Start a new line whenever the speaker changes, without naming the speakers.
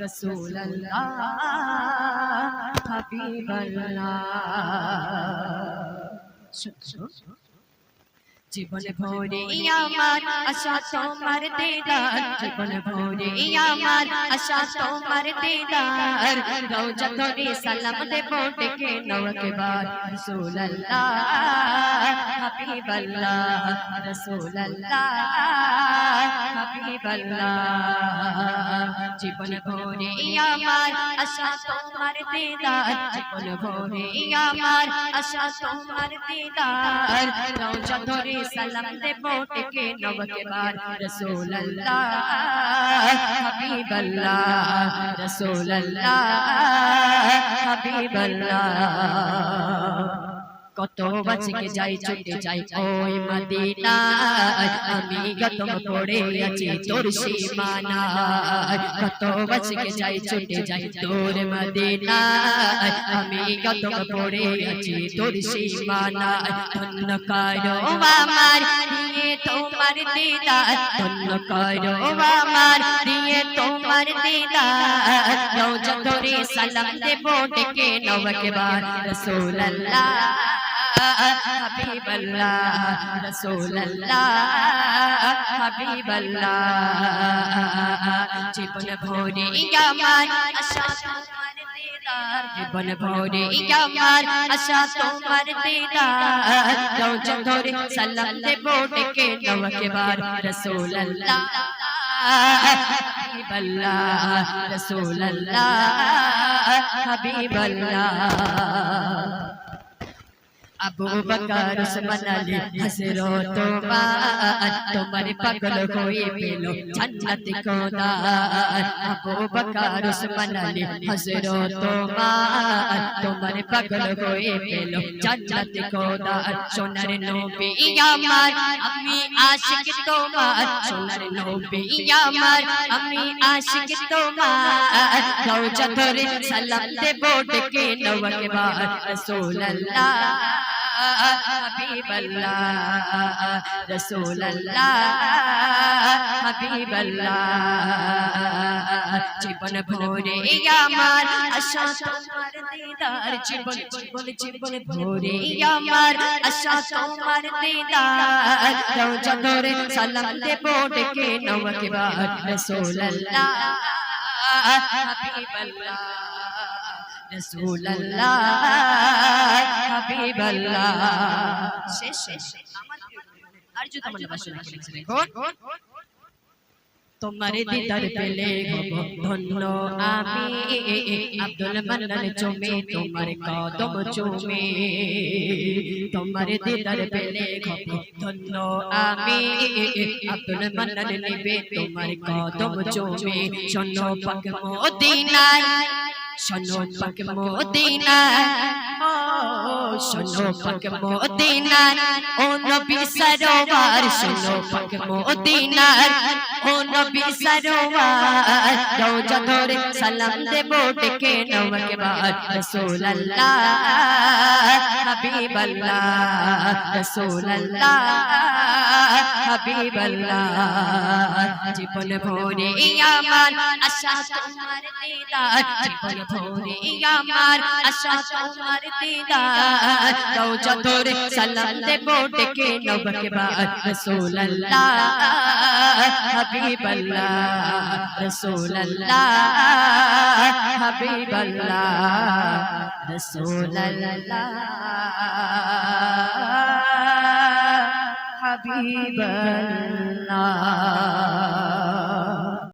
রাসূলুল্লাহ হাবিবাল্লাহ। জীবন ভরে আমার আশা তোমার দিদার, জীবন ভরে আমার আশা তোমার দিদার, রওজা ধরে সালাম দেব ডেকে নাও একবার রাসূলুল্লাহ হাবিবাল্লাহ, রাসূলুল্লাহ হাবিবাল্লাহ। জীবন ভরে আমার আশা তোমার দিদার, জীবন ভরে আমার আশা তোমার দিদার, রওজা ধরে সালাম দেব ডেকে নাও একবার রাসূলুল্লাহ হাবিবাল্লাহ, রাসূলুল্লাহ হাবিবাল্লাহ। কত বাঁচকে যাই ছুটে যাই ওই মদিনায়, আমি কদম পড়ে আছি তোর সীমানায়। কত বাঁচকে যাই ছুটে যাই তোর মদিনায়, আমি কদম পড়ে আছি তোর সীমানায়। ধন্য করো আমার দিয়ে তোমার দিদার, ধন্য করো আমার দিয়ে তোমার দিদার, রওজা ধরে সালাম দেব ডেকে নাও একবার রাসূলুল্লাহ হাবিবাল্লাহ, রাসূলুল্লাহ হাবিবাল্লাহ। জীবন ভরে আমার আশা তোমার দিদার, জীবন ভরে আমার আশা তোমার দিদার, রওজা ধরে সালাম দেব ডেকে নাও একবার রাসূলুল্লাহ হাবিবাল্লাহ, রাসূলুল্লাহ হাবিবাল্লাহ। আবু বকর উসমান আলী হযরত তোমার পাগল হয়ে পেল জান্নাত খোদার। আবু বকর উসমান আলী হযরত তোমার পাগল হয়ে পেল জান্নাত খোদার। সোনার নবী আমার আমি আশিক তোমার, সোনার নবী আমার আমি আশিক তোমার, রওজা ধরে সালাম দেব ডেকে নাও একবার রাসূলুল্লাহ হাবিবাল্লাহ, রাসূলুল্লাহ হাবিবাল্লাহ। জীবন ভরে আমার আশা তোমার দিদার, জীবন জীবন জীবন ভরে আমার আশা তোমার দিদার, রওজা ধরে সালাম দেব ডেকে নাও একবার রাসূলুল্লাহ হাবিবাল্লাহ, রাসূলুল্লাহ হাবিবাল্লাহ। শেষ শেষ আর যদি আমার ভাষা লিখে দেখো, তোমার দিদার পেলে হব ধন্য আমি, আব্দুল মান্নান চুমে তোমার কদম চুমে। তোমার দিদার পেলে হব ধন্য আমি, আব্দুল মান্নান নিবে তোমার কদম চুমে। শোনো পাক মদিনায়, শোনো পাক মদিনায়, শোনো পাক মদিনার ও নবী সরোয়ার, শোনো পাক মদিনার ও নবী সরোয়ার, রওজা ধরে সালাম দেব ডেকে নাও একবার রাসূলুল্লাহ হাবিবাল্লাহ, রাসূলুল্লাহ হাবিবাল্লাহ। জীবন ভরে আমার আশা তোমার দিদার, জীবন ভরে আমার আশা তোমার দিদার, রওজা ধরে সালাম দেব ডেকে নাও একবার রাসূলুল্লাহ হাবিবাল্লাহ, রাসূলুল্লাহ হাবিবাল্লাহ, রাসূলুল্লাহ হাবিবাল্লাহ।